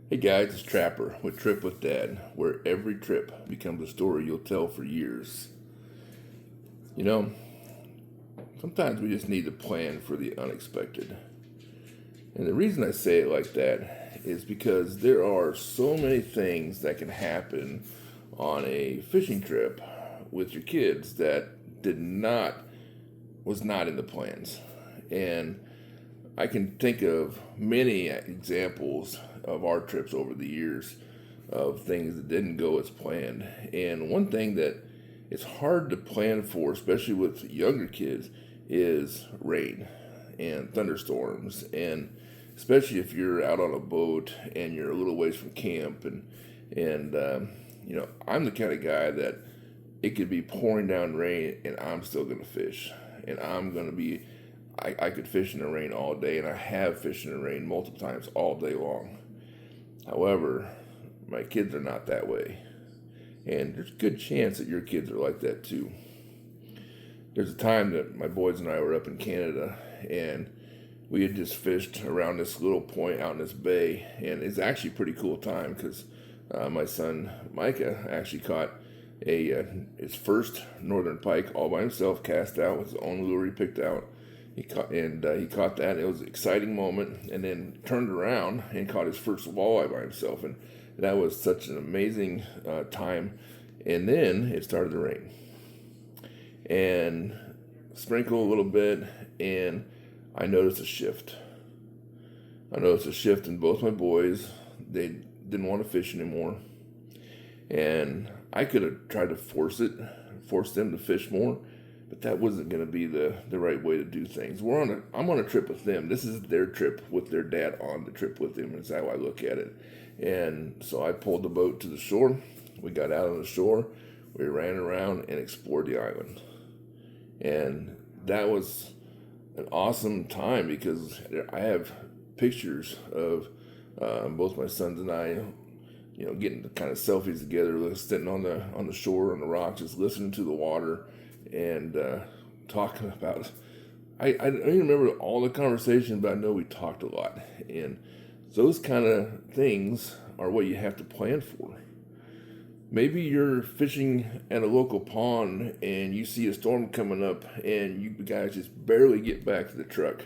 Hey guys, it's Trapper with Trip with Dad, where every trip becomes a story you'll tell for years. You know, sometimes we just need to plan for the unexpected. And the reason I say it like that is because there are so many things that can happen on a fishing trip with your kids that was not in the plans. And I can think of many examples of our trips over the years of things that didn't go as planned. And one thing that it's hard to plan for, especially with younger kids, is rain and thunderstorms. And especially if you're out on a boat and you're a little ways from camp. And I'm the kind of guy that it could be pouring down rain and I'm still going to fish. And I could fish in the rain all day, and I have fished in the rain multiple times all day long. However, my kids are not that way. And there's a good chance that your kids are like that too. There's a time that my boys and I were up in Canada, and we had just fished around this little point out in this bay. And it's actually a pretty cool time because my son Micah actually caught his first northern pike all by himself, cast out with his own lure he picked out. He caught that. It was an exciting moment, and then turned around and caught his first walleye by himself, and that was such an amazing time. And then it started to rain and sprinkle a little bit, and I noticed a shift. I noticed a shift in both my boys. They didn't want to fish anymore, and I could have tried to force them to fish more, but that wasn't going to be the right way to do things. I'm on a trip with them. This is their trip with their dad on the trip with them. Is how I look at it. And so I pulled the boat to the shore. We got out on the shore. We ran around and explored the island. And that was an awesome time because I have pictures of both my sons and I, getting the kind of selfies together, sitting on the shore on the rocks, just listening to the water and talking about. I don't even remember all the conversation, but I know we talked a lot. And those kind of things are what you have to plan for. Maybe you're fishing at a local pond and you see a storm coming up, and you guys just barely get back to the truck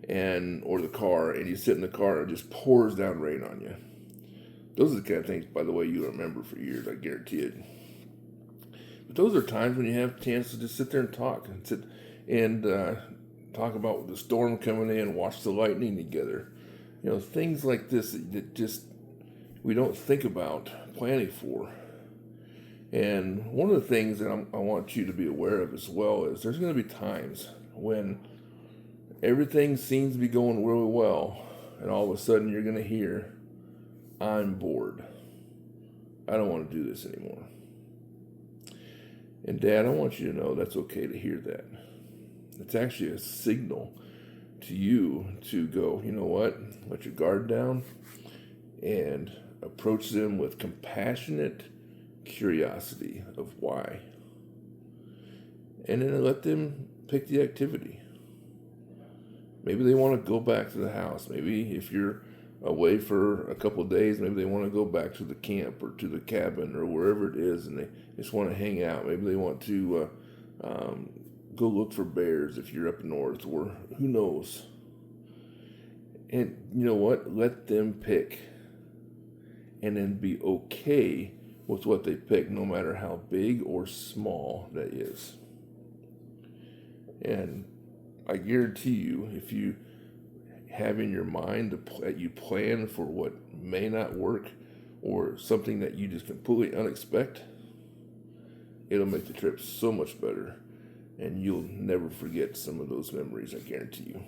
or the car, and you sit in the car and it just pours down rain on you. Those are the kind of things, by the way, you remember for years, I guarantee it. But those are times when you have a chance to just sit there and talk and talk about the storm coming in, watch the lightning together. Things like this that just we don't think about planning for. And one of the things that I want you to be aware of as well is there's going to be times when everything seems to be going really well, and all of a sudden you're going to hear, "I'm bored. I don't want to do this anymore." And Dad, I want you to know that's okay to hear that. It's actually a signal to you to go, you know what? Let your guard down and approach them with compassionate curiosity of why. And then let them pick the activity. Maybe they want to go back to the house. Maybe if you're away for a couple of days, maybe they want to go back to the camp or to the cabin or wherever it is, and they just want to hang out. Maybe they want to go look for bears if you're up north, or who knows. And you know what? Let them pick, and then be okay with what they pick, no matter how big or small that is. And I guarantee you, if you have in your mind that you plan for what may not work or something that you just completely unexpect, it'll make the trip so much better, and you'll never forget some of those memories, I guarantee you.